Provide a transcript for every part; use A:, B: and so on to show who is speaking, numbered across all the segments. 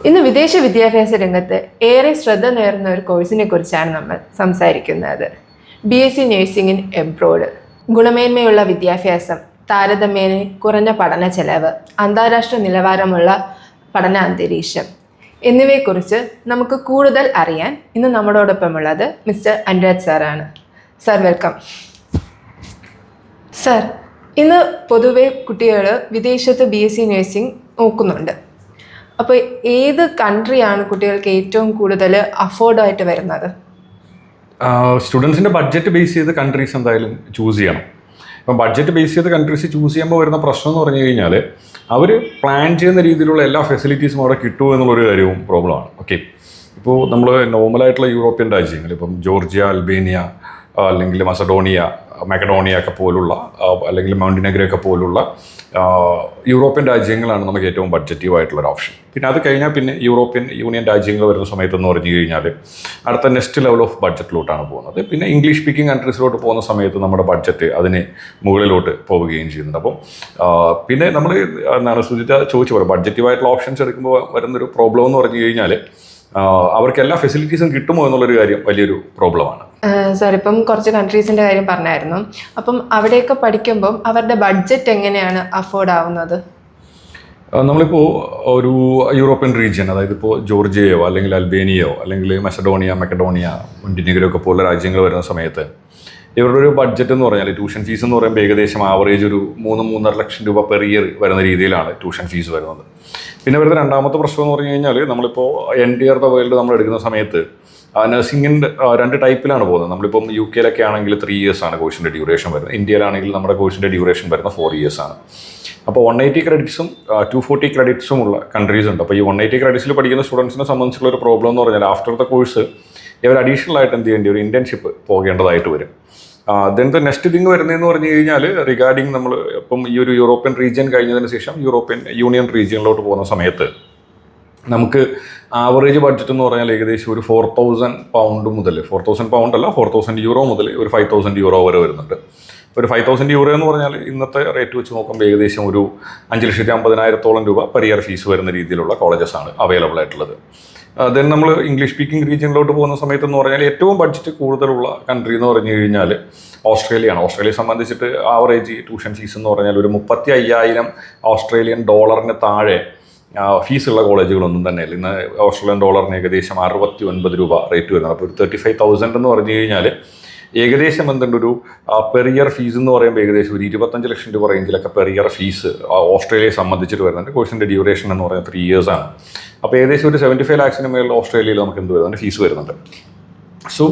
A: ഇന്ന് വിദേശ വിദ്യാഭ്യാസ രംഗത്ത് ഏറെ ശ്രദ്ധ നേടുന്ന ഒരു കോഴ്സിനെ കുറിച്ചാണ് നമ്മൾ സംസാരിക്കുന്നത്. BSc nursing in abroad. ഗുണമേന്മയുള്ള വിദ്യാഭ്യാസം, താരതമ്യേന കുറഞ്ഞ പഠന ചെലവ്, അന്താരാഷ്ട്ര നിലവാരമുള്ള പഠന അന്തരീക്ഷം എന്നിവയെക്കുറിച്ച് നമുക്ക് കൂടുതൽ അറിയാൻ ഇന്ന് നമ്മളോടൊപ്പമുള്ളത് മിസ്റ്റർ അനുരാജ് സാറാണ്. Sir welcome. സാർ, ഇന്ന് പൊതുവെ കുട്ടികൾ വിദേശത്ത് BSc നഴ്സിംഗ് നോക്കുന്നുണ്ട്. അപ്പോൾ ഏത് കൺട്രിയാണ് കുട്ടികൾക്ക് ഏറ്റവും കൂടുതൽ അഫോർഡായിട്ട് വരുന്നത്?
B: സ്റ്റുഡൻസിൻ്റെ ബഡ്ജറ്റ് ബേസ് ചെയ്ത് കൺട്രീസ് എന്തായാലും ചൂസ് ചെയ്യണം. ഇപ്പം ബഡ്ജറ്റ് ബേസ് ചെയ്ത് കൺട്രീസ് ചൂസ് ചെയ്യുമ്പോൾ വരുന്ന പ്രശ്നം എന്ന് പറഞ്ഞു കഴിഞ്ഞാൽ അവർ പ്ലാൻ ചെയ്യുന്ന രീതിയിലുള്ള എല്ലാ ഫെസിലിറ്റീസും അവിടെ കിട്ടുമോ എന്നുള്ളൊരു കാര്യവും പ്രോബ്ലമാണ്. ഓക്കെ, ഇപ്പോൾ നമ്മൾ നോർമലായിട്ടുള്ള യൂറോപ്യൻ രാജ്യങ്ങൾ, ഇപ്പം ജോർജിയ, അൽബേനിയ, അല്ലെങ്കിൽ മക്കഡോണിയ ഒക്കെ പോലുള്ള, അല്ലെങ്കിൽ മൗണ്ടിനെഗ്രോ ഒക്കെ പോലുള്ള യൂറോപ്യൻ രാജ്യങ്ങളാണ് നമുക്ക് ഏറ്റവും ബഡ്ജറ്റീവായിട്ടുള്ളൊരു ഓപ്ഷൻ. പിന്നെ അത് കഴിഞ്ഞാൽ പിന്നെ യൂറോപ്യൻ യൂണിയൻ രാജ്യങ്ങൾ വരുന്ന സമയത്തെന്ന് പറഞ്ഞു കഴിഞ്ഞാൽ അടുത്ത നെക്സ്റ്റ് ലെവൽ ഓഫ് ബഡ്ജറ്റിലോട്ടാണ് പോകുന്നത്. പിന്നെ ഇംഗ്ലീഷ് സ്പീക്കിംഗ് കൺട്രീസിലോട്ട് പോകുന്ന സമയത്ത് നമ്മുടെ ബഡ്ജറ്റ് അതിന് മുകളിലോട്ട് പോവുകയും ചെയ്യുന്നുണ്ട്. അപ്പം പിന്നെ നമ്മൾ സുജിത ചോദിച്ചു പോലെ ബഡ്ജറ്റീവായിട്ടുള്ള ഓപ്ഷൻസ് എടുക്കുമ്പോൾ വരുന്നൊരു പ്രോബ്ലം എന്ന് പറഞ്ഞു കഴിഞ്ഞാൽ അവർക്ക് എല്ലാ ഫെസിലിറ്റീസും കിട്ടുമോ എന്നുള്ളൊരു കാര്യം വലിയൊരു പ്രോബ്ലമാണ്.
A: സാർ, ഇപ്പം കുറച്ച് കൺട്രീസിൻ്റെ കാര്യം പറഞ്ഞായിരുന്നു. അപ്പം അവിടെയൊക്കെ പഠിക്കുമ്പം അവരുടെ ബഡ്ജറ്റ് എങ്ങനെയാണ് അഫോർഡ് ആവുന്നത്?
B: നമ്മളിപ്പോൾ ഒരു യൂറോപ്യൻ റീജിയൻ, അതായത് ഇപ്പോൾ ജോർജിയയോ അല്ലെങ്കിൽ അൽബേനിയയോ അല്ലെങ്കിൽ മക്കഡോണിയ, മൊണ്ടിനെഗ്രോ ഒക്കെ പോലുള്ള രാജ്യങ്ങൾ വരുന്ന സമയത്ത് ഇവരുടെ ഒരു ബഡ്ജറ്റ് എന്ന് പറഞ്ഞാൽ ട്യൂഷൻ ഫീസ് എന്ന് പറയുമ്പോൾ ഏകദേശം ആവറേജ് ഒരു 3-3.5 ലക്ഷം രൂപ പെർ ഇയർ വരുന്ന രീതിയിലാണ് ട്യൂഷൻ ഫീസ് വരുന്നത്. പിന്നെ വരുന്ന രണ്ടാമത്തെ പ്രശ്നം എന്ന് പറഞ്ഞു കഴിഞ്ഞാൽ നമ്മളിപ്പോൾ എൻറ്റയർ ദ വേൾഡ് നമ്മൾ എടുക്കുന്ന സമയത്ത് നഴ്സിംഗിൻ്റെ 2 ടൈപ്പിലാണ് പോകുന്നത്. നമ്മളിപ്പം UK ആണെങ്കിൽ 3 years ആണ് കോഴ്സിൻ്റെ ഡ്യൂറേഷൻ വരുന്നത്. ഇന്ത്യയിലാണെങ്കിൽ നമ്മുടെ കോഴ്സിൻ്റെ ഡ്യൂറേഷൻ വരുന്ന 4 years ആണ്. അപ്പോൾ 180 ക്രെഡിറ്റ്സും 240 ക്രെഡിറ്റ്സും ഉള്ള കൺട്രീസ് ഉണ്ട്. അപ്പോൾ ഈ 180 ക്രെഡിറ്റ്സിൽ പഠിക്കുന്ന സ്റ്റുഡൻസിനെ സംബന്ധിച്ചുള്ള ഒരു പ്രോബ്ലം എന്ന് പറഞ്ഞാൽ ആഫ്റ്റർ ദ കോഴ്സ് ഇവർ അഡീഷണൽ ആയിട്ട് എന്ത് ചെയ്യേണ്ടി ഒരു ഇൻറ്റേൺഷിപ്പ് പോകേണ്ടതായിട്ട് വരും. ദെൻ ദ നെക്സ്റ്റ് തിങ് വരുന്നതെന്ന് പറഞ്ഞു കഴിഞ്ഞാൽ റിഗാർഡിങ് നമ്മൾ ഇപ്പം ഈ ഒരു യൂറോപ്യൻ റീജിയൻ കഴിഞ്ഞതിന് ശേഷം യൂറോപ്യൻ യൂണിയൻ റീജിയനിലോട്ട് പോകുന്ന സമയത്ത് നമുക്ക് ആവറേജ് ബഡ്ജറ്റ് എന്ന് പറഞ്ഞാൽ ഏകദേശം ഒരു 4,000 പൗണ്ട് മുതൽ 4,000 പൗണ്ട് അല്ല 4,000 യൂറോ മുതൽ ഒരു 5,000 യൂറോ വരെ വരുന്നുണ്ട്. ഒരു 5,000 യൂറോ എന്ന് പറഞ്ഞാൽ ഇന്നത്തെ റേറ്റ് വെച്ച് നോക്കുമ്പോൾ ഏകദേശം ഒരു 5,50,000 രൂപ പെർ ഇയർ ഫീസ് വരുന്ന രീതിയിലുള്ള കോളേജസ് ആണ് അവൈലബിൾ ആയിട്ടുള്ളത്. ദെൻ നമ്മൾ ഇംഗ്ലീഷ് സ്പീക്കിംഗ് റീജിയനിലോട്ട് പോകുന്ന സമയത്ത് എന്ന് പറഞ്ഞാൽ ഏറ്റവും ബഡ്ജറ്റ് കൂടുതലുള്ള കൺട്രി എന്ന് പറഞ്ഞു കഴിഞ്ഞാൽ ഓസ്ട്രേലിയയാണ്. ഓസ്ട്രേലിയയെ സംബന്ധിച്ചിട്ട് ആവറേജ് ട്യൂഷൻ ഫീസ് എന്ന് പറഞ്ഞാൽ ഒരു 35,000 ഓസ്ട്രേലിയൻ ഡോളറിന് താഴെ ഫീസുള്ള കോളേജുകളൊന്നും തന്നെയല്ല. ഇന്ന് ഓസ്ട്രേലിയൻ ഡോളറിന് ഏകദേശം 69 രൂപ റേറ്റ് വരുന്നത്. അപ്പോൾ ഒരു 35,000 എന്ന് പറഞ്ഞു കഴിഞ്ഞാൽ ഏകദേശം ഒരു പെർ ഇയർ ഫീസ് എന്ന് പറയുമ്പോൾ ഏകദേശം ഒരു 25 ലക്ഷം രൂപ റേഞ്ചിലൊക്കെ പെർ ഇയർ ഫീസ് ഓസ്ട്രേലിയയെ സംബന്ധിച്ചിട്ട് വരുന്നുണ്ട്. കോഴ്സിൻ്റെ ഡ്യൂറേഷൻ എന്ന് പറയുന്നത് 3 years ആണ്. അപ്പോൾ ഏകദേശം ഒരു 75 lakhs മേൽ ഓസ്ട്രേലിയയിൽ നമുക്ക് എന്ത് വരുന്നുണ്ട്, ഫീസ് വരുന്നുണ്ട്. സോ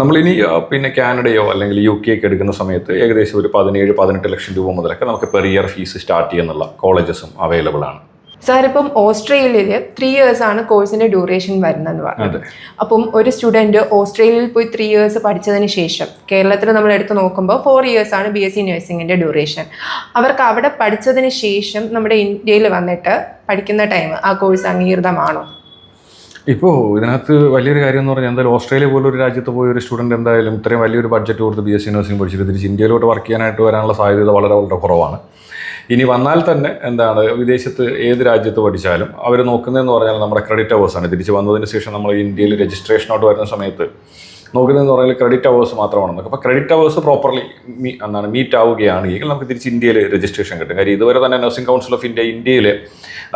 B: നമ്മളിനി പിന്നെ കാനഡയോ അല്ലെങ്കിൽ UK എടുക്കുന്ന സമയത്ത് ഏകദേശം ഒരു 17-18 ലക്ഷം രൂപ മുതലൊക്കെ നമുക്ക് പെർ ഇയർ ഫീസ് സ്റ്റാർട്ട് ചെയ്യുന്നുള്ള കോളേജസും അവൈലബിൾ ആണ്.
A: സാർ, ഇപ്പം ഓസ്ട്രേലിയയിൽ 3 years ആണ് കോഴ്സിൻ്റെ ഡ്യൂറേഷൻ വരുന്നതെന്ന് പറഞ്ഞു. അപ്പം ഒരു സ്റ്റുഡൻറ്റ് ഓസ്ട്രേലിയയിൽ പോയി 3 years പഠിച്ചതിന് ശേഷം കേരളത്തിൽ നമ്മൾ എടുത്ത് നോക്കുമ്പോൾ 4 years ആണ് BSc നഴ്സിംഗിൻ്റെ ഡ്യൂറേഷൻ. അവർക്ക് അവിടെ പഠിച്ചതിന് ശേഷം നമ്മുടെ ഇന്ത്യയിൽ വന്നിട്ട് പഠിക്കുന്ന ടൈം ആ കോഴ്സ് അംഗീകൃതമാണോ?
B: ഇപ്പോൾ ഇതിനകത്ത് വലിയൊരു കാര്യം എന്ന് പറഞ്ഞാൽ എന്തായാലും ഓസ്ട്രേലിയ പോലൊരു രാജ്യത്ത് പോയ ഒരു സ്റ്റുഡൻറ്റ് എന്തായാലും ഇത്രയും വലിയൊരു ബഡ്ജറ്റ് കൊടുത്ത് BSc നഴ്സിംഗ് പഠിച്ചിട്ട് തിരിച്ച് ഇന്ത്യയിലോട്ട് വർക്ക് ചെയ്യാനായിട്ട് വരാനുള്ള സാധ്യത വളരെ വളരെ കുറവാണ്. ഇനി വന്നാൽ തന്നെ വിദേശത്ത് ഏത് രാജ്യത്ത് പഠിച്ചാലും അവർ നോക്കുന്നതെന്ന് പറഞ്ഞാൽ നമ്മുടെ ക്രെഡിറ്റ് അവേഴ്സാണ്. തിരിച്ച് വന്നതിന് ശേഷം നമ്മൾ ഇന്ത്യയിൽ രജിസ്ട്രേഷനോട്ട് വരുന്ന സമയത്ത് നോക്കുന്നതെന്ന് പറഞ്ഞാൽ ക്രെഡിറ്റ് അവേഴ്സ് മാത്രമാണ്. അപ്പോൾ ക്രെഡിറ്റ് അവേഴ്സ് പ്രോപ്പർലി മീറ്റ് ആവുകയാണെങ്കിൽ നമുക്ക് തിരിച്ച് ഇന്ത്യയിൽ രജിസ്ട്രേഷൻ കിട്ടും. കാര്യം ഇതുവരെ തന്നെ നഴ്സിംഗ് കൗൺസിൽ ഓഫ് ഇന്ത്യയിൽ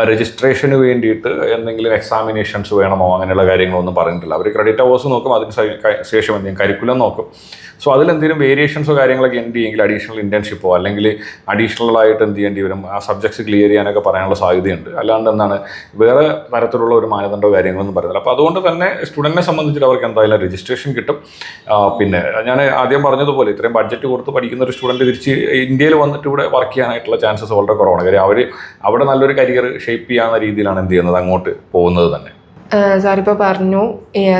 B: രജിസ്ട്രേഷന് വേണ്ടിയിട്ട് എന്തെങ്കിലും എക്സാമിനേഷൻസ് വേണമോ അങ്ങനെയുള്ള കാര്യങ്ങളൊന്നും പറഞ്ഞിട്ടില്ല. അവർ ക്രെഡിറ്റ് അവേഴ്സ് നോക്കും, അതിന് ശേഷം എന്തെങ്കിലും കരിക്കുലം നോക്കും. സോ അതിലെന്തെങ്കിലും വേരിയേഷൻസോ കാര്യങ്ങളൊക്കെ എന്ത് ചെയ്യെങ്കിൽ അഡീഷണൽ ഇൻറ്റേൺഷിപ്പോ അല്ലെങ്കിൽ അഡീഷണലായിട്ട് എന്ത് ചെയ്യേണ്ടി വരും, ആ സബ്ജക്ട്സ് ക്ലിയർ ചെയ്യാനൊക്കെ പറയാനുള്ള സാധ്യതയുണ്ട്. അല്ലാണ്ട് വേറെ തരത്തിലുള്ള ഒരു മാനദണ്ഡോ കാര്യങ്ങളൊന്നും പറയുന്നില്ല. അപ്പോൾ അതുകൊണ്ട് തന്നെ സ്റ്റുഡൻറ്റിനെ സംബന്ധിച്ചിട്ട് അവർക്ക് എന്തായാലും രജിസ്ട്രേഷൻ കിട്ടും. പിന്നെ ഞാൻ ആദ്യം പറഞ്ഞതുപോലെ ഇത്രയും ബഡ്ജറ്റ് കൊടുത്ത് പഠിക്കുന്ന ഒരു സ്റ്റുഡൻറ്റ് തിരിച്ച് ഇന്ത്യയിൽ വന്നിട്ട് ഇവിടെ വർക്ക് ചെയ്യാനായിട്ടുള്ള ചാൻസസ് വളരെ കുറവാണ്. കാര്യം അവർ അവിടെ നല്ലൊരു കരിയർ ഷേപ്പ് ചെയ്യാവുന്ന രീതിയിലാണ് എന്ത് ചെയ്യുന്നത്, അങ്ങോട്ട് പോകുന്നത് തന്നെ.
A: സാറിപ്പോൾ പറഞ്ഞു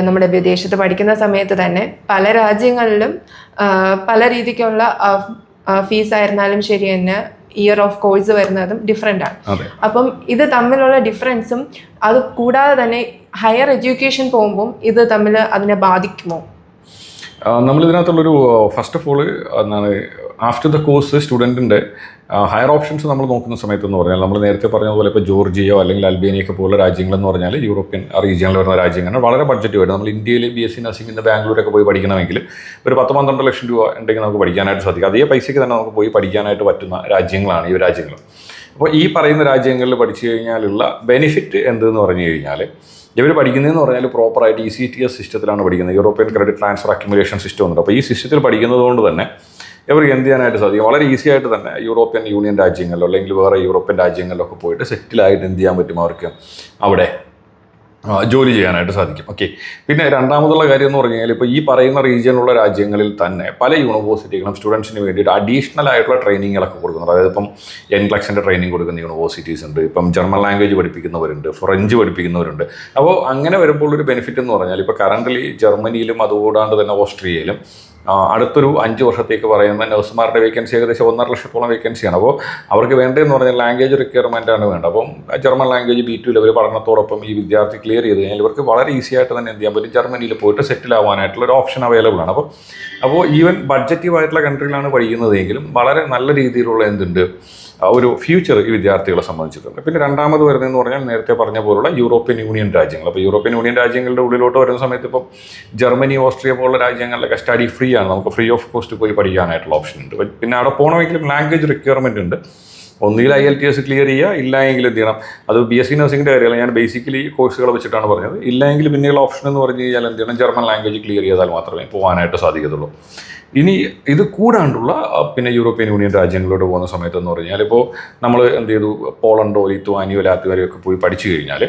A: നമ്മുടെ വിദേശത്ത് പഠിക്കുന്ന സമയത്ത് തന്നെ പല രാജ്യങ്ങളിലും പല രീതിക്കുള്ള ഫീസ് ആയിരുന്നാലും ശരി തന്നെ ഇയർ ഓഫ് കോഴ്സ് വരുന്നതും ഡിഫറെൻ്റ് ആണ്. അപ്പം ഇത് തമ്മിലുള്ള ഡിഫറൻസും അത് കൂടാതെ തന്നെ ഹയർ എഡ്യൂക്കേഷൻ പോകുമ്പം ഇത് തമ്മിൽ അതിനെ ബാധിക്കുമോ?
B: നമ്മളിതിനകത്തുള്ളൊരു first of all after the course സ്റ്റുഡൻറ്റിൻ്റെ ഹയർ ഓപ്ഷൻസ് നമ്മൾ നോക്കുന്ന സമയത്ത് എന്ന് പറഞ്ഞാൽ നമ്മൾ നേരത്തെ പറഞ്ഞതുപോലെ ഇപ്പോൾ ജോർജിയോ അല്ലെങ്കിൽ അൽബേനിയൊക്കെ പോലുള്ള രാജ്യങ്ങളെന്ന് പറഞ്ഞാൽ യൂറോപ്യൻ റീജിയനിൽ വരുന്ന രാജ്യങ്ങളാണ്. വളരെ ബഡ്ജറ്റ് വരും. നമ്മൾ ഇന്ത്യയിൽ BSc നഴ്സിംഗ് ഇന്ന് ബാംഗ്ലൂരൊക്കെ പോയി പഠിക്കണമെങ്കിൽ ഒരു 10-12 ലക്ഷം രൂപ ഉണ്ടെങ്കിൽ നമുക്ക് പഠിക്കാനായിട്ട് സാധിക്കും. അതേ പൈസയ്ക്ക് തന്നെ നമുക്ക് പോയി പഠിക്കാനായിട്ട് പറ്റുന്ന രാജ്യങ്ങളാണ് ഈ രാജ്യങ്ങൾ. അപ്പോൾ ഈ പറയുന്ന രാജ്യങ്ങളിൽ പഠിച്ചു കഴിഞ്ഞാലുള്ള ബെനിഫിറ്റ് എന്തെന്ന് പറഞ്ഞു കഴിഞ്ഞാൽ ഇവർ പഠിക്കുന്നതെന്ന് പറഞ്ഞാൽ പ്രോപ്പറായിട്ട് ECTS സിസ്റ്റത്തിലാണ് പഠിക്കുന്നത്. European credit transfer accumulation system ഉണ്ട്. അപ്പോൾ ഈ സിസ്റ്റത്തിൽ പഠിക്കുന്നത് കൊണ്ട് തന്നെ ഇവർക്ക് എന്ത് ചെയ്യാനായിട്ട് സാധിക്കും? വളരെ ഈസി ആയിട്ട് തന്നെ യൂറോപ്യൻ യൂണിയൻ രാജ്യങ്ങളിലോ അല്ലെങ്കിൽ വേറെ യൂറോപ്യൻ രാജ്യങ്ങളിലൊക്കെ പോയിട്ട് സെറ്റിലായിട്ട് എന്ത് ചെയ്യാൻ പറ്റും അവർക്ക് അവിടെ ജോലി ചെയ്യാനായിട്ട് സാധിക്കും. ഓക്കെ. പിന്നെ രണ്ടാമതുള്ള കാര്യം എന്ന് പറഞ്ഞു കഴിഞ്ഞാൽ ഇപ്പോൾ ഈ പറയുന്ന റീജിയനിലുള്ള രാജ്യങ്ങളിൽ തന്നെ പല യൂണിവേഴ്സിറ്റികളും സ്റ്റുഡൻസിന് വേണ്ടിയിട്ട് അഡീഷണൽ ആയിട്ടുള്ള ട്രെയിനിങ്ങുകളൊക്കെ കൊടുക്കുന്നുണ്ട്. അതായത് ഇപ്പം NCLEX ട്രെയിനിങ് കൊടുക്കുന്ന യൂണിവേഴ്സിറ്റീസ് ഉണ്ട്, ഇപ്പം ജർമ്മൻ ലാംഗ്വേജ് പഠിപ്പിക്കുന്നവരുണ്ട്, ഫ്രഞ്ച് പഠിപ്പിക്കുന്നവരുണ്ട്. അപ്പോൾ അങ്ങനെ വരുമ്പോൾ ഒരു ബെനിഫിറ്റ് എന്ന് പറഞ്ഞാൽ ഇപ്പോൾ കറൻ്റ് ജർമ്മനിയിലും അതുകൂടാണ്ട് തന്നെ ഓസ്ട്രിയയിലും അടുത്തൊരു 5 വർഷത്തേക്ക് പറയുന്ന നഴ്സുമാരുടെ വേക്കൻസി ഏകദേശം 1.5 ലക്ഷത്തോളം വേക്കൻസിയാണ്. അപ്പോൾ അവർക്ക് വേണ്ടതെന്ന് പറഞ്ഞാൽ ലാംഗ്വേജ് റിക്വയർമെൻ്റ് ആണ് വേണ്ടത്. അപ്പം ജർമ്മൻ ലാംഗ്വേജ് B2 ലെവൽ പഠനത്തോടൊപ്പം ഈ വിദ്യാർത്ഥി ക്ലിയർ ചെയ്ത് കഴിഞ്ഞാൽ ഇവർക്ക് വളരെ ഈസി ആയിട്ട് തന്നെ എന്ത് ചെയ്യാൻ പറ്റും? ജർമ്മനിയിൽ പോയിട്ട് സെറ്റിൽ ആവാനായിട്ടുള്ള ഒരു ഓപ്ഷൻ അവൈലബിൾ ആണ്. അപ്പോൾ ഈവൻ ബഡ്ജറ്റീവ് ആയിട്ടുള്ള കൺട്രിയിലാണ് പഠിക്കുന്നതെങ്കിലും വളരെ നല്ല രീതിയിലുള്ള എന്തുണ്ട് ഒരു ഫ്യൂച്ചർ ഈ വിദ്യാർത്ഥികളെ സംബന്ധിച്ചിട്ടുണ്ട്. പിന്നെ രണ്ടാമത് വരുന്നതെന്ന് പറഞ്ഞാൽ നേരത്തെ പറഞ്ഞ പോലുള്ള യൂറോപ്യൻ യൂണിയൻ രാജ്യങ്ങൾ. അപ്പോൾ യൂറോപ്യൻ യൂണിയൻ രാജ്യങ്ങളുടെ ഉള്ളിലോട്ട് വരുന്ന സമയത്ത് ഇപ്പം ജർമ്മനി, ഓസ്ട്രിയ പോലുള്ള രാജ്യങ്ങളിലൊക്കെ സ്റ്റഡി ഫ്രീ ആണ്. നമുക്ക് ഫ്രീ ഓഫ് കോസ്റ്റ് പോയി പഠിക്കാനായിട്ടുള്ള ഓപ്ഷൻ ഉണ്ട്. പിന്നെ അവിടെ പോകണമെങ്കിലും ലാംഗ്വേജ് റിക്വയർമെൻ്റ് ഉണ്ട്. ഒന്നുകിൽ IELTS ക്ലിയർ ചെയ്യുക, ഇല്ലെങ്കിൽ എന്ത് ചെയ്യണം? അത് BSc നഴ്സിംഗിൻ്റെ കാര്യമല്ല, ഞാൻ ബേസിക്കലി കോഴ്സുകൾ വെച്ചിട്ടാണ് പറഞ്ഞത്. ഇല്ലെങ്കിൽ പിന്നെയുള്ള ഓപ്ഷൻ എന്ന് പറഞ്ഞു കഴിഞ്ഞാൽ എന്ത് ചെയ്യണം? ജർമ്മൻ ലാംഗ്വേജ് ക്ലിയർ ചെയ്താൽ മാത്രമേ പോകാനായിട്ട് സാധിക്കത്തുള്ളൂ. ഇനി ഇത് കൂടാണ്ടുള്ള പിന്നെ യൂറോപ്യൻ യൂണിയൻ രാജ്യങ്ങളിലോട്ട് പോകുന്ന സമയത്ത് എന്ന് പറഞ്ഞാൽ ഇപ്പോൾ നമ്മൾ എന്ത് ചെയ്തു? പോളണ്ടോ, ലിത്വാനിയോ, ലാത്വിയയോ ഒക്കെ പോയി പഠിച്ചു കഴിഞ്ഞാൽ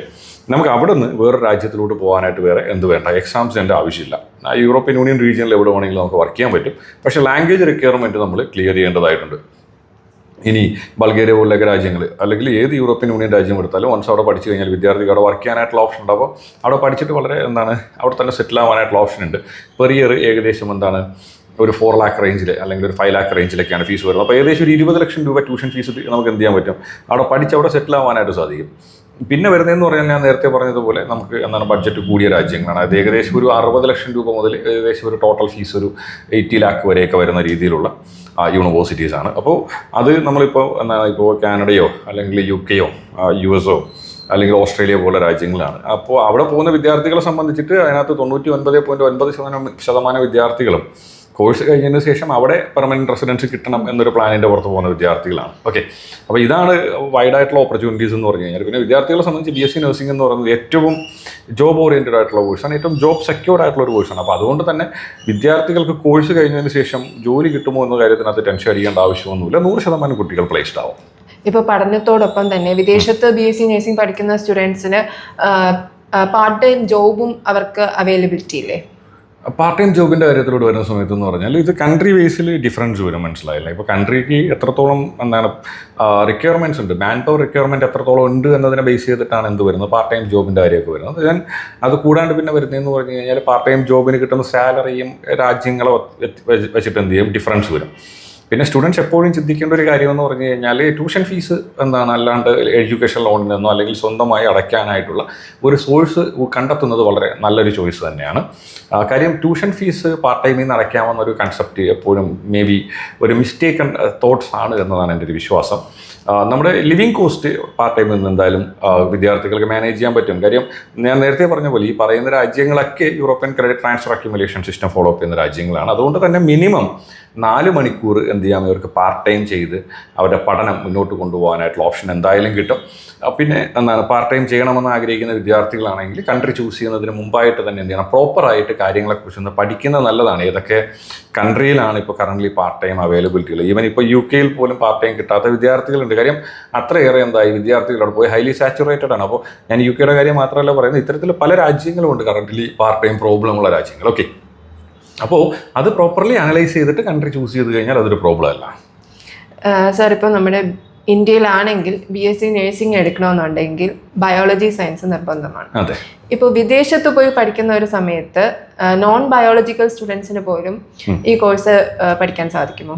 B: നമുക്ക് അവിടെ നിന്ന് വേറെ രാജ്യത്തിലോട്ട് പോകാനായിട്ട് വേറെ എന്ത് വേണ്ട? എക്സാംസിൻ്റെ ആവശ്യമില്ല. ആ യൂറോപ്യൻ യൂണിയൻ റീജിയനിൽ എവിടെ വേണമെങ്കിലും നമുക്ക് വർക്ക് ചെയ്യാൻ പറ്റും. പക്ഷേ ലാംഗ്വേജ് റിക്വയർമെൻറ്റ് നമ്മൾ ക്ലിയർ ചെയ്യേണ്ടതായിട്ടുണ്ട്. ഇനി ബൾഗേറിയ പോലെയൊക്കെ രാജ്യങ്ങൾ അല്ലെങ്കിൽ ഏത് യൂറോപ്യൻ യൂണിയൻ രാജ്യം എടുത്താലും വൺസ് അവിടെ പഠിച്ചു കഴിഞ്ഞാൽ വിദ്യാർത്ഥിക്ക് അവിടെ വർക്ക് ചെയ്യാനായിട്ടുള്ള ഓപ്ഷൻ ഉണ്ട്. അപ്പോൾ അവിടെ പഠിച്ചിട്ട് വളരെ അവിടെ തന്നെ സെറ്റിൽ ആവാനായിട്ടുള്ള ഓപ്ഷൻ ഉണ്ട്. പെർ ഇയർ ഏകദേശം ഒരു 4 lakh റേഞ്ചിൽ അല്ലെങ്കിൽ ഒരു 5 lakh റേഞ്ചിലൊക്കെയാണ് ഫീസ് വരുന്നത്. അപ്പോൾ ഏകദേശം ഒരു 20 ലക്ഷം രൂപ ട്യൂഷൻ ഫീസ് നമുക്ക് എന്ത് ചെയ്യാൻ പറ്റും? അവിടെ പഠിച്ച് അവിടെ സെറ്റിൽ ആവാനായിട്ട് സാധിക്കും. പിന്നെ വരുന്നതെന്ന് പറഞ്ഞാൽ ഞാൻ നേരത്തെ പറഞ്ഞതുപോലെ നമുക്ക് ബഡ്ജറ്റ് കൂടിയ രാജ്യങ്ങളാണ്. അത് ഏകദേശം ഒരു 60 ലക്ഷം രൂപ മുതൽ ഏകദേശം ഒരു ടോട്ടൽ ഫീസ് ഒരു 80 lakh വരെയൊക്കെ വരുന്ന രീതിയിലുള്ള യൂണിവേഴ്സിറ്റീസാണ്. അപ്പോൾ അത് നമ്മളിപ്പോൾ ഇപ്പോൾ കാനഡയോ അല്ലെങ്കിൽ UK-യോ US-ഓ അല്ലെങ്കിൽ ഓസ്ട്രേലിയ പോലുള്ള രാജ്യങ്ങളാണ്. അപ്പോൾ അവിടെ പോകുന്ന വിദ്യാർത്ഥികളെ സംബന്ധിച്ചിട്ട് അതിനകത്ത് 99.9% വിദ്യാർത്ഥികളും കോഴ്സ് കഴിഞ്ഞതിന് ശേഷം അവിടെ പെർമനൻറ്റ് റെസിഡൻസി കിട്ടണം എന്നൊരു പ്ലാനിൻ്റെ പുറത്ത് പോകുന്ന വിദ്യാർത്ഥികളാണ്. ഓക്കെ. അപ്പോൾ ഇതാണ് വൈഡായിട്ടുള്ള ഓപ്പർച്യൂണിറ്റീസ് എന്ന് പറഞ്ഞു കഴിഞ്ഞാൽ. പിന്നെ വിദ്യാർത്ഥികളെ സംബന്ധിച്ച് BSc നഴ്സിംഗ് എന്ന് പറയുന്നത് ഏറ്റവും ജോബ് ഓറിയൻറ്റഡ് ആയിട്ടുള്ള കോഴ്സാണ്, ഏറ്റവും ജോബ് സെക്യൂർഡ് ആയിട്ടുള്ള ഒരു കോഴ്സാണ്. അപ്പോൾ അതുകൊണ്ട് തന്നെ വിദ്യാർത്ഥികൾക്ക് കോഴ്സ് കഴിഞ്ഞതിന് ശേഷം ജോലി കിട്ടുമോ എന്ന കാര്യത്തിനകത്ത് ടെൻഷൻ അടിക്കേണ്ട ആവശ്യമൊന്നുമില്ല. 100% കുട്ടികൾ പ്ലേസ്ഡ് ആവും.
A: ഇപ്പോൾ പഠനത്തോടൊപ്പം തന്നെ വിദേശത്ത് BSc നഴ്സിംഗ് പഠിക്കുന്ന സ്റ്റുഡൻസിന് പാർട്ട് ടൈം ജോബും അവർക്ക് അവൈലബിലിറ്റി ഇല്ലേ?
B: പാർട്ട് ടൈം ജോബിൻ്റെ കാര്യത്തിലൂടെ വരുന്ന സമയത്ത് എന്ന് പറഞ്ഞാൽ ഇത് കൺട്രി ബേസിൽ ഡിഫറൻസ് വരും, മനസ്സിലായില്ല. ഇപ്പോൾ കൺട്രിക്ക് എത്രത്തോളം റിക്വയർമെൻറ്റ്സ് ഉണ്ട്, മാൻ പവർ റിക്വയർമെൻറ്റ് എത്രത്തോളം ഉണ്ട് എന്നതിനെ ബേസ് ചെയ്തിട്ടാണ് എന്ത് വരുന്നത്? പാർട്ട് ടൈം ജോബിൻ്റെ കാര്യമൊക്കെ വരുന്നത്. ഞാൻ അത് കൂടാണ്ട് പിന്നെ വരുന്നതെന്ന് പറഞ്ഞു കഴിഞ്ഞാൽ പാർട്ട് ടൈം ജോബിന് കിട്ടുന്ന സാലറിയും രാജ്യങ്ങളെ വെച്ചിട്ട് എന്ത് ചെയ്യും? ഡിഫറൻസ് വരും. പിന്നെ സ്റ്റുഡൻസ് എപ്പോഴും ചിന്തിക്കേണ്ട ഒരു കാര്യമെന്ന് പറഞ്ഞു കഴിഞ്ഞാൽ ട്യൂഷൻ ഫീസ് അല്ലാണ്ട് എഡ്യൂക്കേഷൻ ലോണിൽ നിന്നോ അല്ലെങ്കിൽ സ്വന്തമായി അടയ്ക്കാനായിട്ടുള്ള ഒരു സോഴ്സ് കണ്ടെത്തുന്നത് വളരെ നല്ലൊരു ചോയ്സ് തന്നെയാണ്. കാര്യം ട്യൂഷൻ ഫീസ് പാർട്ട് ടൈമിൽ നിന്ന് അടയ്ക്കാമെന്ന ഒരു കൺസെപ്റ്റ് എപ്പോഴും മേ ബി ഒരു മിസ്റ്റേക്കൺ തോട്ട്സ് ആണ് എന്നതാണ് എൻ്റെ ഒരു വിശ്വാസം. നമ്മുടെ ലിവിങ് കോസ്റ്റ് പാർട്ട് ടൈമിൽ നിന്ന് എന്തായാലും വിദ്യാർത്ഥികൾക്ക് മാനേജ് ചെയ്യാൻ പറ്റും. കാര്യം ഞാൻ നേരത്തെ പറഞ്ഞ പോലെ ഈ പറയുന്ന രാജ്യങ്ങളൊക്കെ European credit transfer accumulation system follow up ചെയ്യുന്ന രാജ്യങ്ങളാണ്. അതുകൊണ്ട് തന്നെ മിനിമം 4 മണിക്കൂർ എന്ത് ചെയ്യാം? ഇവർക്ക് പാർട്ട് ടൈം ചെയ്ത് അവരുടെ പഠനം മുന്നോട്ട് കൊണ്ടുപോകാനായിട്ടുള്ള ഓപ്ഷൻ എന്തായാലും കിട്ടും. പിന്നെ പാർട്ട് ടൈം ചെയ്യണമെന്ന് ആഗ്രഹിക്കുന്ന വിദ്യാർത്ഥികളാണെങ്കിൽ കൺട്രി ചൂസ് ചെയ്യുന്നതിന് മുമ്പായിട്ട് തന്നെ എന്ത് ചെയ്യണം? പ്രോപ്പറായിട്ട് കാര്യങ്ങളെക്കുറിച്ചൊന്ന് പഠിക്കുന്നത് നല്ലതാണ്. ഏതൊക്കെ കൺട്രിയിലാണ് ഇപ്പോൾ കറൻ്റ്ലി പാർട്ട് ടൈം അവൈലബിലിറ്റി ഉള്ളത്? ഈവൻ ഇപ്പോൾ UK-യിൽ പോലും പാർട്ട് ടൈം കിട്ടാത്ത വിദ്യാർത്ഥികളുണ്ട്. കാര്യം അത്രയേറെ വിദ്യാർത്ഥികളോട് പോയി ഹൈലി സാച്ചുറേറ്റഡ് ആണ്. അപ്പോൾ ഞാൻ UK-യുടെ കാര്യം മാത്രമല്ല പറയുന്നത്, ഇത്തരത്തിൽ പല രാജ്യങ്ങളുമുണ്ട് കറൻ്റ്ലി പാർട്ട് ടൈം പ്രോബ്ലം ഉള്ള രാജ്യങ്ങൾ. ഓക്കെ. അപ്പോൾ അത് പ്രോപ്പർലി അനലൈസ് ചെയ്തിട്ട് കൺട്രി ചൂസ് ചെയ്ത് കഴിഞ്ഞാൽ അതൊരു പ്രോബ്ലം അല്ല.
A: സാർ, ഇപ്പോൾ നമ്മുടെ ഇന്ത്യയിലാണെങ്കിൽ BSc നഴ്സിംഗ് എടുക്കണമെന്നുണ്ടെങ്കിൽ ബയോളജി സയൻസ് നിർബന്ധമാണ്.
B: അതെ.
A: ഇപ്പോൾ വിദേശത്ത് പോയി പഠിക്കുന്ന ഒരു സമയത്ത് നോൺ ബയോളജിക്കൽ സ്റ്റുഡൻസിന് പോലും ഈ കോഴ്സ് പഠിക്കാൻ സാധിക്കുമോ?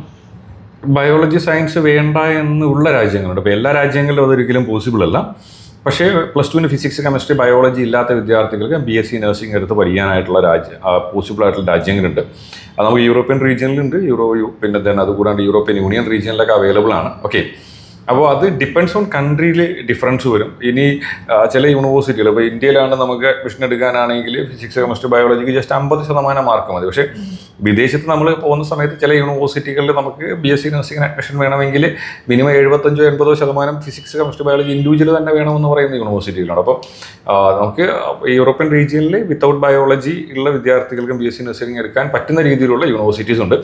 B: ബയോളജി സയൻസ് വേണ്ട എന്നുള്ള രാജ്യങ്ങളുണ്ട്. ഇപ്പോൾ എല്ലാ രാജ്യങ്ങളിലും അതൊരിക്കലും പോസിബിൾ അല്ല. പക്ഷേ +2 ഫിസിക്സ് കെമിസ്ട്രി ബയോളജി ഇല്ലാത്ത വിദ്യാർത്ഥികൾക്ക് BSc നഴ്സിംഗ് എടുത്ത് പഠിക്കാനായിട്ടുള്ള പോസിബിൾ ആയിട്ടുള്ള രാജ്യങ്ങളുണ്ട്. അത് നമുക്ക് യൂറോപ്യൻ റീജിയനിലുണ്ട്, പിന്നെ അതുകൂടാണ്ട് യൂറോപ്യൻ യൂണിയൻ റീജിയനിലൊക്കെ അവൈലബിൾ ആണ്. ഓക്കെ, അപ്പോൾ അത് ഡിപ്പെൻഡ്സ് ഓൺ കൺട്രിയിൽ ഡിഫറൻസ് വരും. ഇനി ചില യൂണിവേഴ്സിറ്റികൾ, ഇപ്പോൾ ഇന്ത്യയിലാണ് നമുക്ക് അഡ്മിഷൻ എടുക്കാനാണെങ്കിൽ ഫിസിക്സ് കെമിസ്ട്രി ബയോളജിക്ക് ജസ്റ്റ് 50% മാർക്ക് മതി. പക്ഷേ വിദേശത്ത് നമ്മൾ പോകുന്ന സമയത്ത് ചില യൂണിവേഴ്സിറ്റികളിൽ നമുക്ക് BSc നഴ്സിംഗിന് അഡ്മിഷൻ വേണമെങ്കിൽ minimum 75-80% physics chemistry biology individual തന്നെ വേണമെന്ന് പറയുന്ന യൂണിവേഴ്സിറ്റികളാണ്. അപ്പോൾ നമുക്ക് യൂറോപ്യൻ റീജിയനിൽ വിത്തൗട്ട് ബയോളജി ഉള്ള വിദ്യാർത്ഥികൾക്കും BSc നഴ്സിംഗ് എടുക്കാൻ പറ്റുന്ന രീതിയിലുള്ള യൂണിവേഴ്സിറ്റീസ് ഉണ്ട്.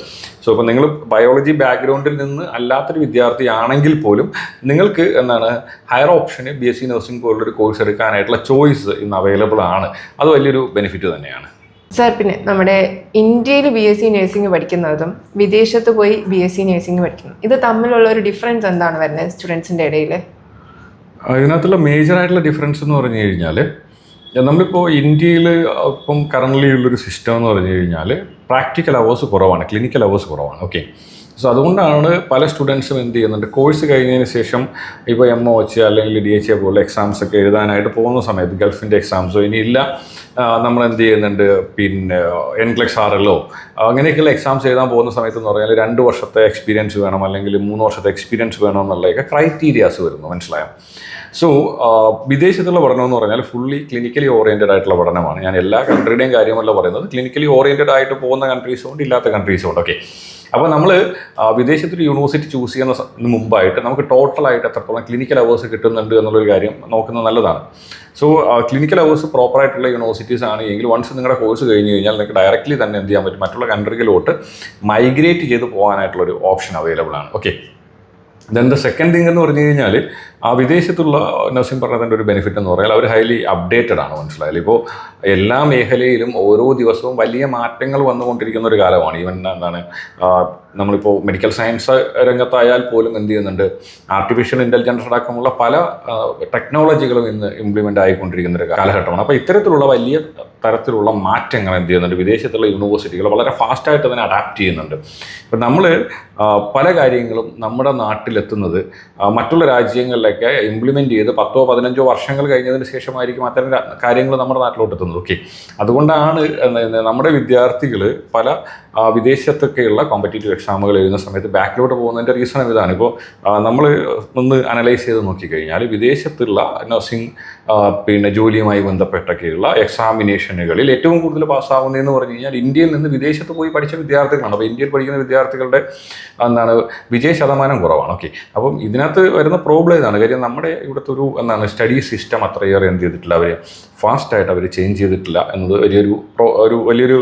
B: സോ ഇപ്പോൾ നിങ്ങൾ ബയോളജി ബാക്ക്ഗ്രൗണ്ടിൽ നിന്ന് അല്ലാത്തൊരു വിദ്യാർത്ഥിയാണെങ്കിൽ പോലും നിങ്ങൾക്ക് ഹയർ ഓപ്ഷന് BSc നഴ്സിംഗ് പോലുള്ളൊരു കോഴ്സ് എടുക്കാനായിട്ടുള്ള ചോയ്സ് ഇന്ന് അവൈലബിൾ ആണ്. അത് വലിയൊരു ബെനിഫിറ്റ് തന്നെയാണ്.
A: സാർ, പിന്നെ നമ്മുടെ ഇന്ത്യയിൽ BSc നഴ്സിംഗ് പഠിക്കുന്നതും വിദേശത്ത് പോയി BSc നഴ്സിംഗ് പഠിക്കുന്നതും ഇത് തമ്മിലുള്ള ഒരു ഡിഫറൻസ് എന്താണ് വരുന്നത് സ്റ്റുഡൻസിൻ്റെ ഇടയിൽ?
B: ഇതിനകത്തുള്ള മേജറായിട്ടുള്ള ഡിഫറൻസ് എന്ന് പറഞ്ഞു കഴിഞ്ഞാൽ, നമ്മളിപ്പോൾ ഇന്ത്യയിൽ ഇപ്പം കറൻ്റ്ലി ഉള്ളൊരു സിസ്റ്റം എന്ന് പറഞ്ഞു കഴിഞ്ഞാൽ പ്രാക്ടിക്കൽ അവേഴ്സ് കുറവാണ്, ക്ലിനിക്കൽ അവേഴ്സ് കുറവാണ്. ഓക്കെ, സോ അതുകൊണ്ടാണ് പല സ്റ്റുഡൻസും എന്ത് ചെയ്യുന്നുണ്ട്, കോഴ്സ് കഴിഞ്ഞതിന് ശേഷം ഇപ്പോൾ MOH അല്ലെങ്കിൽ DHA പോലുള്ള എക്സാംസ് ഒക്കെ എഴുതാനായിട്ട് പോകുന്ന സമയത്ത് ഗൾഫിൻ്റെ എക്സാംസോ ഇനിയില്ല, നമ്മൾ എന്ത് ചെയ്യുന്നുണ്ട്, പിന്നെ NCLEX RLO അങ്ങനെയൊക്കെയുള്ള എക്സാംസ് എഴുതാൻ പോകുന്ന സമയത്ത് എന്ന് പറഞ്ഞാൽ 2 വർഷത്തെ എക്സ്പീരിയൻസ് വേണം അല്ലെങ്കിൽ 3 വർഷത്തെ എക്സ്പീരിയൻസ് വേണം എന്നുള്ളതൊക്കെ ക്രൈറ്റീരിയാസ് വരുന്നു, മനസ്സിലായോ? സോ വിദേശത്തുള്ള പഠനം എന്ന് പറഞ്ഞാൽ ഫുള്ളി ക്ലിനിക്കലി ഓറിയൻറ്റഡ് ആയിട്ടുള്ള പഠനമാണ്. ഞാൻ എല്ലാ കൺട്രിയുടെയും കാര്യമല്ല പറയുന്നത്, ക്ലിനിക്കലി ഓറിയൻറ്റഡ് ആയിട്ട് പോകുന്ന കൺട്രീസും ഉണ്ട്, ഇല്ലാത്ത കൺട്രീസും ഉണ്ട്. ഓക്കെ, അപ്പോൾ നമ്മൾ വിദേശത്തൊരു യൂണിവേഴ്സിറ്റി ചൂസ് ചെയ്യുന്നതിന് മുമ്പായിട്ട് നമുക്ക് ടോട്ടലായിട്ട് എത്രത്തോളം ക്ലിനിക്കൽ അവേഴ്സ് കിട്ടുന്നുണ്ട് എന്നുള്ളൊരു കാര്യം നോക്കുന്നത് നല്ലതാണ്. സോ ക്ലിനിക്കൽ അവേഴ്സ് പ്രോപ്പറായിട്ടുള്ള യൂണിവേഴ്സിറ്റീസ് ആണ് എങ്കിൽ വൺസ് നിങ്ങളുടെ കോഴ്സ് കഴിഞ്ഞ് കഴിഞ്ഞാൽ നിങ്ങൾക്ക് ഡയറക്റ്റ്ലി തന്നെ എന്ത് ചെയ്യാൻ പറ്റും, മറ്റുള്ള കൺട്രികളിലോട്ട് മൈഗ്രേറ്റ് ചെയ്ത് പോകാനായിട്ടുള്ളൊരു ഓപ്ഷൻ അവൈലബിൾ ആണ്. Okay, then the second thing എന്ന് പറഞ്ഞു കഴിഞ്ഞാൽ വിദേശത്തുള്ള നഴ്സിംഗ് പഠനത്തിൻ്റെ ഒരു ബെനിഫിറ്റ് എന്ന് പറഞ്ഞാൽ അവർ ഹൈലി അപ്ഡേറ്റഡ് ആണ്, മനസ്സിലായാലും. ഇപ്പോൾ എല്ലാ മേഖലയിലും ഓരോ ദിവസവും വലിയ മാറ്റങ്ങൾ വന്നുകൊണ്ടിരിക്കുന്ന ഒരു കാലമാണ്. ഈവൻ നമ്മളിപ്പോൾ മെഡിക്കൽ സയൻസ് രംഗത്തായാൽ പോലും എന്ത് ചെയ്യുന്നുണ്ട്, ആർട്ടിഫിഷ്യൽ ഇൻ്റലിജൻസ് അടക്കമുള്ള പല ടെക്നോളജികളും ഇന്ന് ഇംപ്ലിമെൻ്റ് ആയിക്കൊണ്ടിരിക്കുന്ന ഒരു കാലഘട്ടമാണ്. അപ്പോൾ ഇത്തരത്തിലുള്ള വലിയ തരത്തിലുള്ള മാറ്റങ്ങൾ എന്ത് ചെയ്യുന്നുണ്ട്, വിദേശത്തുള്ള യൂണിവേഴ്സിറ്റികൾ വളരെ ഫാസ്റ്റായിട്ട് അതിനെ അഡാപ്റ്റ് ചെയ്യുന്നുണ്ട്. ഇപ്പം നമ്മൾ പല കാര്യങ്ങളും നമ്മുടെ നാട്ടിലെത്തുന്നത് മറ്റുള്ള രാജ്യങ്ങളിലൊക്കെ ഇംപ്ലിമെൻറ്റ് ചെയ്ത് 10-15 വർഷങ്ങൾ കഴിഞ്ഞതിന് ശേഷമായിരിക്കും അത്തരം കാര്യങ്ങൾ നമ്മുടെ നാട്ടിലോട്ട് എത്തുന്നത്. ഓക്കെ, അതുകൊണ്ടാണ് നമ്മുടെ വിദ്യാർത്ഥികൾ പല വിദേശത്തൊക്കെയുള്ള കോമ്പറ്റേറ്റീവ് എക്സാമുകൾ എഴുതുന്ന സമയത്ത് ബാക്കിലോട്ട് പോകുന്നതിൻ്റെ റീസൺ ഇതാണ്. ഇപ്പോൾ നമ്മൾ ഒന്ന് അനലൈസ് ചെയ്ത് നോക്കിക്കഴിഞ്ഞാൽ വിദേശത്തുള്ള നഴ്സിംഗ് പിന്നെ ജോലിയുമായി ബന്ധപ്പെട്ടൊക്കെയുള്ള എക്സാമിനേഷനുകളിൽ ഏറ്റവും കൂടുതൽ പാസ്സാവുന്നതെന്ന് പറഞ്ഞു കഴിഞ്ഞാൽ ഇന്ത്യയിൽ നിന്ന് വിദേശത്ത് പോയി പഠിച്ച വിദ്യാർത്ഥികളാണ്. അപ്പോൾ ഇന്ത്യയിൽ പഠിക്കുന്ന വിദ്യാർത്ഥികളുടെ വിജയ ശതമാനം കുറവാണ്. ഓക്കെ, അപ്പം ഇതിനകത്ത് വരുന്ന പ്രോബ്ലം ഇതാണ്. കാര്യം നമ്മുടെ ഇവിടുത്തെ ഒരു സ്റ്റഡി സിസ്റ്റം അത്രയേറെ എന്ത് ചെയ്തിട്ടില്ല, അവർ ഫാസ്റ്റായിട്ട് അവർ ചേഞ്ച് ചെയ്തിട്ടില്ല എന്നത് വലിയൊരു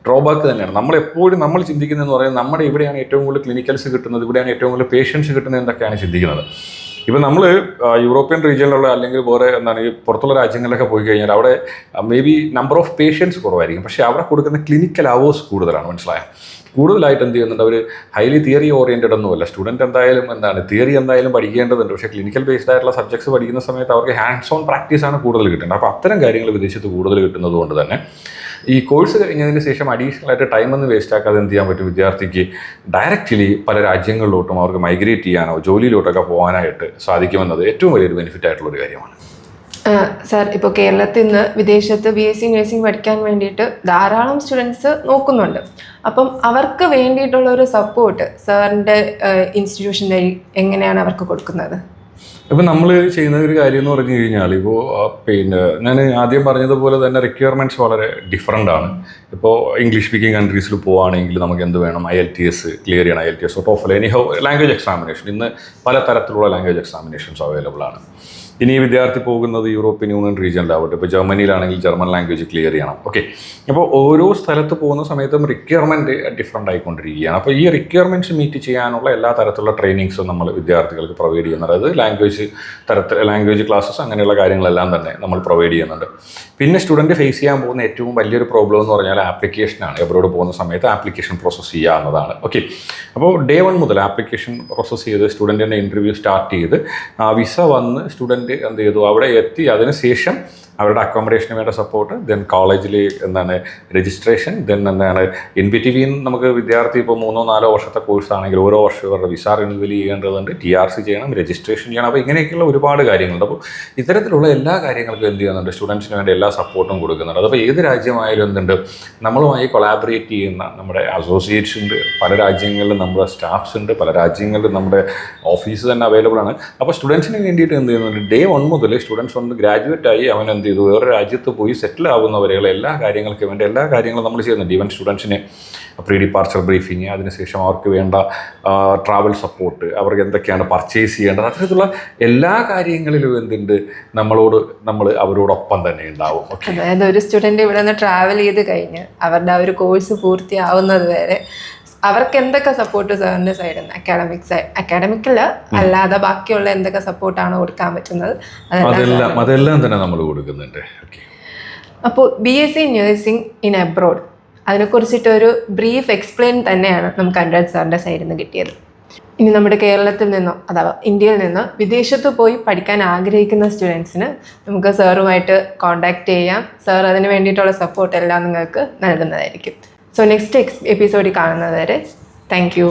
B: ഡ്രോബാക്ക് തന്നെയാണ്. നമ്മൾ ചിന്തിക്കുന്നതെന്ന് പറയുന്നത് നമ്മുടെ ഇവിടെയാണ് ഏറ്റവും കൂടുതൽ ക്ലിനിക്കൽസ് കിട്ടുന്നത്, ഇവിടെയാണ് ഏറ്റവും കൂടുതൽ പേഷ്യൻസ് കിട്ടുന്നത് എന്നൊക്കെയാണ് ചിന്തിക്കുന്നത്. ഇപ്പം നമ്മൾ യൂറോപ്യൻ റീജിയനിലുള്ള അല്ലെങ്കിൽ വേറെ ഈ പുറത്തുള്ള രാജ്യങ്ങളിലൊക്കെ പോയി കഴിഞ്ഞാൽ അവിടെ may be number of patients കുറവായിരിക്കും, പക്ഷേ അവിടെ കൊടുക്കുന്ന ക്ലിനിക്കൽ അവേഴ്സ് കൂടുതലാണ്, മനസ്സിലായോ? കൂടുതലായിട്ട് എന്ത് ചെയ്യുന്നുണ്ട്, അവർ ഹൈലി തിയറി ഓറിയൻറ്റഡ് ഒന്നുമല്ല. സ്റ്റുഡൻറ്റ് എന്തായാലും തിയറി എന്തായാലും പഠിക്കേണ്ടതുണ്ട്, പക്ഷേ ക്ലിനിക്കൽ ബേസ്ഡ് ആയിട്ടുള്ള സബ്ജക്ട്സ് പഠിക്കുന്ന സമയത്ത് അവർക്ക് ഹാൻഡ്സ് ഓൺ പ്രാക്ടീസാണ് കൂടുതൽ കിട്ടേണ്ടത്. അപ്പോൾ അത്തരം കാര്യങ്ങൾ വിദേശത്ത് കൂടുതൽ കിട്ടുന്നത് കൊണ്ട് തന്നെ ഈ കോഴ്സ് കഴിഞ്ഞതിന് ശേഷം അഡീഷണൽ ആയിട്ട് ടൈമൊന്നും വേസ്റ്റ് ആക്കാതെ എന്ത് ചെയ്യാൻ പറ്റും, വിദ്യാർത്ഥിക്ക് ഡയറക്റ്റ്ലി പല രാജ്യങ്ങളിലോട്ടും അവർക്ക് മൈഗ്രേറ്റ് ചെയ്യാനോ ജോലിയിലോട്ടൊക്കെ പോകാനായിട്ട് സാധിക്കുമെന്നത് ഏറ്റവും വലിയൊരു ബെനിഫിറ്റ് ആയിട്ടുള്ളൊരു കാര്യമാണ്.
A: സാർ, ഇപ്പോൾ കേരളത്തിൽ നിന്ന് വിദേശത്ത് BSc നഴ്സിംഗ് പഠിക്കാൻ വേണ്ടിയിട്ട് ധാരാളം സ്റ്റുഡൻസ് നോക്കുന്നുണ്ട്. അപ്പം അവർക്ക് വേണ്ടിയിട്ടുള്ള ഒരു സപ്പോർട്ട് സാറിൻ്റെ ഇൻസ്റ്റിറ്റ്യൂഷൻ വഴി എങ്ങനെയാണ് അവർക്ക് കൊടുക്കുന്നത്?
B: ഇപ്പം നമ്മൾ ചെയ്യുന്ന ഒരു കാര്യം എന്ന് പറഞ്ഞു കഴിഞ്ഞാൽ, ഇപ്പോൾ പിന്നെ ഞാൻ ആദ്യം പറഞ്ഞതുപോലെ തന്നെ റിക്വയർമെൻറ്റ്സ് വളരെ ഡിഫറൻ്റ് ആണ്. ഇപ്പോൾ ഇംഗ്ലീഷ് സ്പീക്കിംഗ് കൺട്രീസിൽ പോവുകയാണെങ്കിൽ നമുക്ക് എന്ത് വേണം, IELTS ക്ലിയർ ചെയ്യണം, IELTS TOEFL ലാംഗ്വേജ് എക്സാമിനേഷൻ. ഇന്ന് പല തരത്തിലുള്ള ലാംഗ്വേജ് എക്സാമിനേഷൻസ് അവൈലബിൾ ആണ്. ഇനി ഈ വിദ്യാർത്ഥി പോകുന്നത് യൂറോപ്യൻ യൂണിയൻ റീജിയനിലാവട്ടെ, ഇപ്പോൾ ജർമ്മനിയിലാണെങ്കിൽ ജർമ്മൻ ലാംഗ്വേജ് ക്ലിയർ ചെയ്യണം. ഓക്കെ, അപ്പോൾ ഓരോ സ്ഥലത്ത് പോകുന്ന സമയത്തും റിക്വയർമെൻറ്റ് ഡിഫറൻ്റ് ആയിക്കൊണ്ടിരിക്കുകയാണ്. അപ്പോൾ ഈ റിക്വയർമെൻറ്റ്സ് മീറ്റ് ചെയ്യാനുള്ള എല്ലാ തരത്തിലുള്ള ട്രെയിനിങ്സും നമ്മൾ വിദ്യാർത്ഥികൾക്ക് പ്രൊവൈഡ് ചെയ്യുന്നുണ്ട്. അത് ലാംഗ്വേജ് ക്ലാസ്സസ് അങ്ങനെയുള്ള കാര്യങ്ങളെല്ലാം തന്നെ നമ്മൾ പ്രൊവൈഡ് ചെയ്യുന്നുണ്ട്. പിന്നെ സ്റ്റുഡൻറ്റ് ഫേസ് ചെയ്യാൻ പോകുന്ന ഏറ്റവും വലിയൊരു പ്രോബ്ലം എന്ന് പറഞ്ഞാൽ ആപ്ലിക്കേഷനാണ്. എബ്രോഡ് പോകുന്ന സമയത്ത് ആപ്ലിക്കേഷൻ പ്രോസസ്സ് ചെയ്യുക എന്നതാണ്. ഓക്കെ, അപ്പോൾ ഡേ 1 മുതൽ ആപ്ലിക്കേഷൻ പ്രോസസ്സ് ചെയ്ത് സ്റ്റുഡൻറ്റിൻ്റെ ഇൻ്റർവ്യൂ സ്റ്റാർട്ട് ചെയ്ത് വിസ വന്ന് സ്റ്റുഡൻറ്റ് എന്ത് ചെയ്തു, അവിടെ എത്തി അതിന് ശേഷം അവരുടെ അക്കോമഡേഷന് വേണ്ട സപ്പോർട്ട്, ദെൻ കോളേജിൽ എന്താണ് രജിസ്ട്രേഷൻ, ദെൻ എന്താണ് ഇൻ ബിറ്റ്വീൻ നമുക്ക് വിദ്യാർത്ഥി ഇപ്പോൾ 3-4 വർഷത്തെ കോഴ്സ് ആണെങ്കിൽ ഓരോ വർഷം ഇവരുടെ വിസ റിന്യൂവൽ ചെയ്യേണ്ടതുണ്ട്, TRC ചെയ്യണം, രജിസ്ട്രേഷൻ ചെയ്യണം. അപ്പോൾ ഇങ്ങനെയൊക്കെയുള്ള ഒരുപാട് കാര്യങ്ങളുണ്ട്. അപ്പോൾ ഇത്തരത്തിലുള്ള എല്ലാ കാര്യങ്ങൾക്കും എന്ത് ചെയ്യുന്നുണ്ട്, സ്റ്റുഡൻസിന് വേണ്ടി എല്ലാ സപ്പോർട്ടും കൊടുക്കുന്നുണ്ട്. അതപ്പോൾ ഏത് രാജ്യമായാലും എന്തുണ്ട്, നമ്മളുമായി കൊളാബറേറ്റ് ചെയ്യുന്ന നമ്മുടെ അസോസിയേറ്റ്സ് ഉണ്ട്, പല രാജ്യങ്ങളിലും നമ്മുടെ സ്റ്റാഫ്സ് ഉണ്ട്, പല രാജ്യങ്ങളിലും നമ്മുടെ ഓഫീസ് തന്നെ അവൈലബിൾ ആണ്. അപ്പോൾ സ്റ്റുഡൻസിന് വേണ്ടിയിട്ട് എന്ത് ചെയ്യുന്നുണ്ട്, Day 1 മുതൽ സ്റ്റുഡൻസ് ഒന്ന് ഗ്രാജുവേറ്റ് ആയി അവൻ എന്ത് ചെയ്തു വേറെ രാജ്യത്ത് പോയി സെറ്റിൽ ആകുന്നവരെയുള്ള എല്ലാ കാര്യങ്ങൾക്കും വേണ്ടി എല്ലാ കാര്യങ്ങളും നമ്മൾ ചെയ്യുന്നുണ്ട്. ഈവൻ സ്റ്റുഡൻസിന് പ്രീ ഡിപ്പാർച്ചർ ബ്രീഫിങ്, അതിനുശേഷം അവർക്ക് വേണ്ട ട്രാവൽ സപ്പോർട്ട്, അവർക്ക് എന്തൊക്കെയാണ് പർച്ചേസ് ചെയ്യേണ്ടത്, അത്തരത്തിലുള്ള എല്ലാ കാര്യങ്ങളിലും എന്തുണ്ട് നമ്മൾ അവരോടൊപ്പം തന്നെ ഉണ്ടാവും. ഓക്കെ,
A: അതായത് ഒരു സ്റ്റുഡൻറ് ഇവിടെ നിന്ന് ട്രാവൽ ചെയ്ത് കഴിഞ്ഞ് അവരുടെ ആ ഒരു കോഴ്സ് പൂർത്തിയാവുന്നത് വരെ അവർക്ക് എന്തൊക്കെ സപ്പോർട്ട് സാറിൻ്റെ സൈഡിൽ നിന്ന് അക്കാഡമിക്കല്ല അല്ലാതെ ബാക്കിയുള്ള എന്തൊക്കെ സപ്പോർട്ടാണ് കൊടുക്കാൻ പറ്റുന്നത്
B: അതെല്ലാം തന്നെ നമ്മൾ കൊടുക്കുന്നുണ്ട്. ഓക്കെ,
A: അപ്പോൾ BSc നഴ്സിംഗ് ഇൻ അബ്രോഡ് അതിനെക്കുറിച്ചിട്ടൊരു ബ്രീഫ് എക്സ്പ്ലെയിൻ തന്നെയാണ് നമുക്ക് അനുരാജ് സാറിൻ്റെ സൈഡിൽ നിന്ന് കിട്ടിയത്. ഇനി നമ്മുടെ കേരളത്തിൽ നിന്നോ അഥവാ ഇന്ത്യയിൽ നിന്നോ വിദേശത്ത് പോയി പഠിക്കാൻ ആഗ്രഹിക്കുന്ന സ്റ്റുഡൻസിന് നമുക്ക് സാറുമായിട്ട് കോൺടാക്റ്റ് ചെയ്യാം. സാർ അതിന് വേണ്ടിയിട്ടുള്ള സപ്പോർട്ട് എല്ലാം നിങ്ങൾക്ക് നൽകുന്നതായിരിക്കും. സോ നെക്സ്റ്റ് എപ്പിസോഡിൽ കാണുന്നത് വരെ താങ്ക് യു.